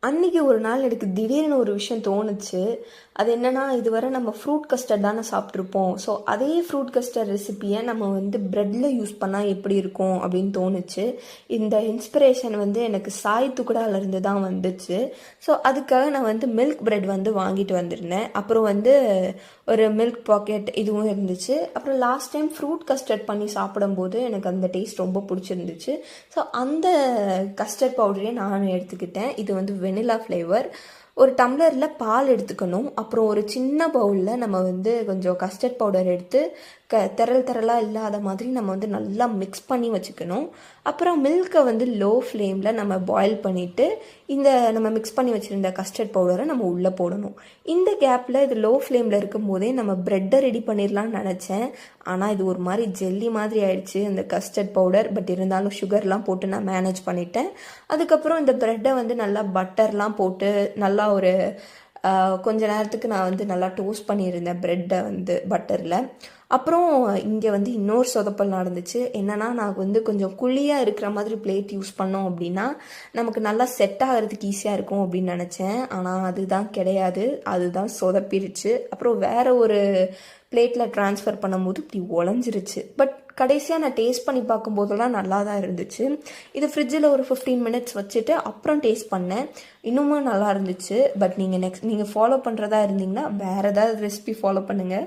அன்னைக்கு ஒரு நாள் எனக்கு திடீர்னு ஒரு விஷயம் தோணுச்சு. அது என்னன்னா, இதுவரை நம்ம ஃப்ரூட் கஸ்டர்ட் தானே சாப்பிட்ருப்போம். ஸோ, அதே ஃப்ரூட் கஸ்டர்ட் ரெசிபிய நம்ம வந்து பிரெட்ல யூஸ் பண்ணா எப்படி இருக்கும் அப்படின்னு தோணுச்சு. இந்த இன்ஸ்பிரேஷன் வந்து எனக்கு சாய் துக்குடாலேருந்து தான் வந்துச்சு. ஸோ, அதுக்காக நான் வந்து மில்க் பிரெட் வந்து வாங்கிட்டு வந்திருந்தேன். அப்புறம் வந்து ஒரு மில்க் பாக்கெட் இதுவும் இருந்துச்சு. அப்புறம் லாஸ்ட் டைம் ஃப்ரூட் கஸ்டர்ட் பண்ணி சாப்பிடும்போது எனக்கு அந்த டேஸ்ட் ரொம்ப பிடிச்சிருந்துச்சு. ஸோ, அந்த கஸ்டர்ட் பவுடரே நானும் எடுத்துக்கிட்டேன். இது வந்து வெனிலா ஃப்ளேவர். ஒரு டம்ளரில் பால் எடுத்துக்கணும். அப்புறம் ஒரு சின்ன பவுலில் நம்ம வந்து கொஞ்சம் கஸ்டர்ட் பவுடர் எடுத்து திரள் திரளாக இல்லாத மாதிரி நம்ம வந்து நல்லா மிக்ஸ் பண்ணி வச்சுக்கணும். அப்புறம் மில்கை வந்து லோ ஃப்ளேமில் நம்ம பாயில் பண்ணிவிட்டு இந்த நம்ம மிக்ஸ் பண்ணி வச்சுருந்த கஸ்டர்ட் பவுடரை நம்ம உள்ளே போடணும். இந்த கேப்பில் இது லோ ஃப்ளேமில் இருக்கும் போதே நம்ம ப்ரெட்டை ரெடி பண்ணிடலான்னு நினச்சேன். ஆனால் இது ஒரு மாதிரி ஜெல்லி மாதிரி ஆயிடுச்சு அந்த கஸ்டர்ட் பவுடர். பட் இருந்தாலும் சுகர்லாம் போட்டு நான் மேனேஜ் பண்ணிட்டேன். அதுக்கப்புறம் இந்த ப்ரெட்டை வந்து நல்லா பட்டர்லாம் போட்டு நல்லா ஒரு கொஞ்ச நேரத்துக்கு நான் வந்து நல்லா டோஸ்ட் பண்ணியிருந்தேன் ப்ரெட்டை வந்து பட்டரில். அப்புறம் இங்கே வந்து இன்னொரு சொதப்பல் நடந்துச்சு. என்னென்னா, நான் வந்து கொஞ்சம் குழியாக இருக்கிற மாதிரி பிளேட் யூஸ் பண்ணோம் அப்படின்னா நமக்கு நல்லா செட் ஆகிறதுக்கு ஈஸியாக இருக்கும் அப்படின்னு நினச்சேன். ஆனால் அதுதான் கிடையாது. அதுதான் சொதப்பிருச்சு. அப்புறம் வேறு ஒரு பிளேட்டில் ட்ரான்ஸ்ஃபர் பண்ணும்போது இப்படி உடஞ்சிருச்சு. பட் கடைசியாக நான் டேஸ்ட் பண்ணி பார்க்கும்போதெல்லாம் நல்லா தான் இருந்துச்சு. இது ஃப்ரிட்ஜில் ஒரு 15 மினிட்ஸ் வச்சுட்டு அப்புறம் டேஸ்ட் பண்ணேன். இன்னுமும் நல்லா இருந்துச்சு. பட் நீங்கள் ஃபாலோ பண்ணுறதா இருந்தீங்கன்னா வேறு ஏதாவது ரெசிபி ஃபாலோ பண்ணுங்கள்.